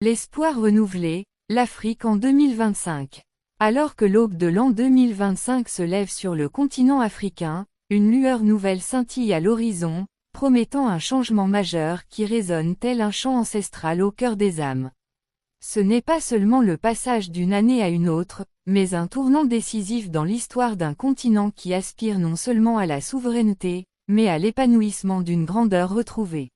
L'espoir renouvelé, l'Afrique en 2025. Alors que l'aube de l'an 2025 se lève sur le continent africain, une lueur nouvelle scintille à l'horizon, promettant un changement majeur qui résonne tel un chant ancestral au cœur des âmes. Ce n'est pas seulement le passage d'une année à une autre, mais un tournant décisif dans l'histoire d'un continent qui aspire non seulement à la souveraineté, mais à l'épanouissement d'une grandeur retrouvée.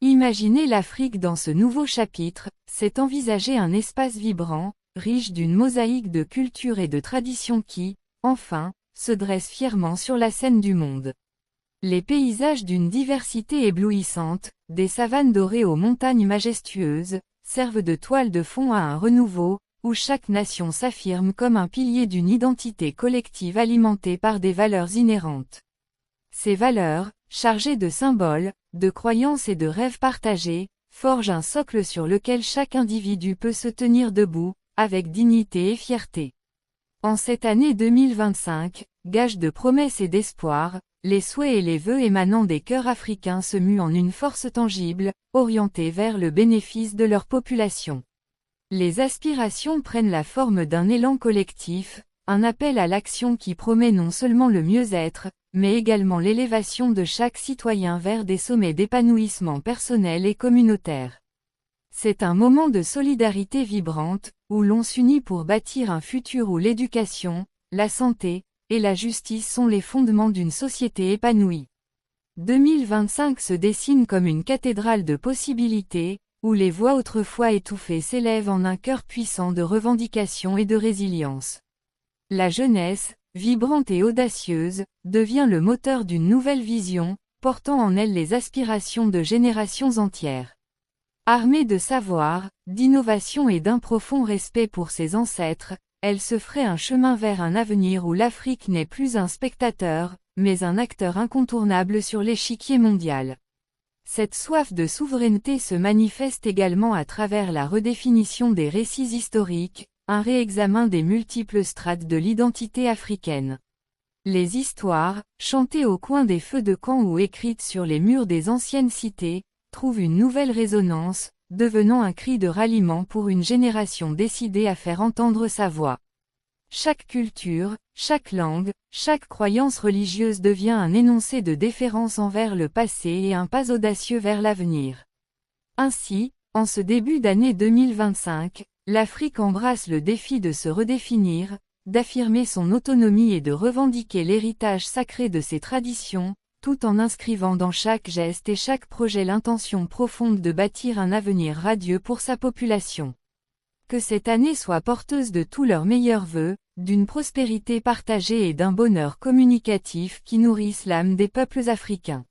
Imaginer l'Afrique dans ce nouveau chapitre, c'est envisager un espace vibrant, riche d'une mosaïque de cultures et de traditions qui, enfin, se dresse fièrement sur la scène du monde. Les paysages d'une diversité éblouissante, des savanes dorées aux montagnes majestueuses, servent de toile de fond à un renouveau, où chaque nation s'affirme comme un pilier d'une identité collective alimentée par des valeurs inhérentes. Ces valeurs, chargées de symboles, de croyances et de rêves partagés, forgent un socle sur lequel chaque individu peut se tenir debout, avec dignité et fierté. En cette année 2025, gage de promesses et d'espoir, les souhaits et les vœux émanant des cœurs africains se muent en une force tangible, orientée vers le bénéfice de leur population. Les aspirations prennent la forme d'un élan collectif, un appel à l'action qui promet non seulement le mieux-être, mais également l'élévation de chaque citoyen vers des sommets d'épanouissement personnel et communautaire. C'est un moment de solidarité vibrante, où l'on s'unit pour bâtir un futur où l'éducation, la santé, et la justice sont les fondements d'une société épanouie. 2025 se dessine comme une cathédrale de possibilités, où les voix autrefois étouffées s'élèvent en un chœur puissant de revendication et de résilience. La jeunesse, vibrante et audacieuse, devient le moteur d'une nouvelle vision, portant en elle les aspirations de générations entières. Armée de savoir, d'innovation et d'un profond respect pour ses ancêtres, elle se ferait un chemin vers un avenir où l'Afrique n'est plus un spectateur, mais un acteur incontournable sur l'échiquier mondial. Cette soif de souveraineté se manifeste également à travers la redéfinition des récits historiques, un réexamen des multiples strates de l'identité africaine. Les histoires, chantées au coin des feux de camp ou écrites sur les murs des anciennes cités, trouvent une nouvelle résonance, devenant un cri de ralliement pour une génération décidée à faire entendre sa voix. Chaque culture, chaque langue, chaque croyance religieuse devient un énoncé de déférence envers le passé et un pas audacieux vers l'avenir. Ainsi, en ce début d'année 2025, l'Afrique embrasse le défi de se redéfinir, d'affirmer son autonomie et de revendiquer l'héritage sacré de ses traditions, tout en inscrivant dans chaque geste et chaque projet l'intention profonde de bâtir un avenir radieux pour sa population. Que cette année soit porteuse de tous leurs meilleurs vœux, d'une prospérité partagée et d'un bonheur communicatif qui nourrissent l'âme des peuples africains.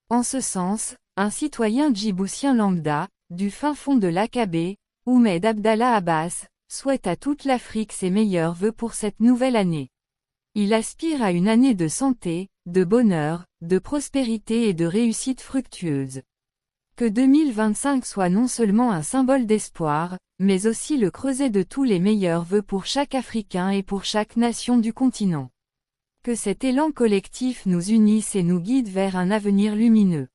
En ce sens, un citoyen djiboutien lambda, du fin fond de l'Akabé, Oumed Abdallah Abbas, souhaite à toute l'Afrique ses meilleurs vœux pour cette nouvelle année. Il aspire à une année de santé, de bonheur, de prospérité et de réussite fructueuse. Que 2025 soit non seulement un symbole d'espoir, mais aussi le creuset de tous les meilleurs vœux pour chaque Africain et pour chaque nation du continent. Que cet élan collectif nous unisse et nous guide vers un avenir lumineux.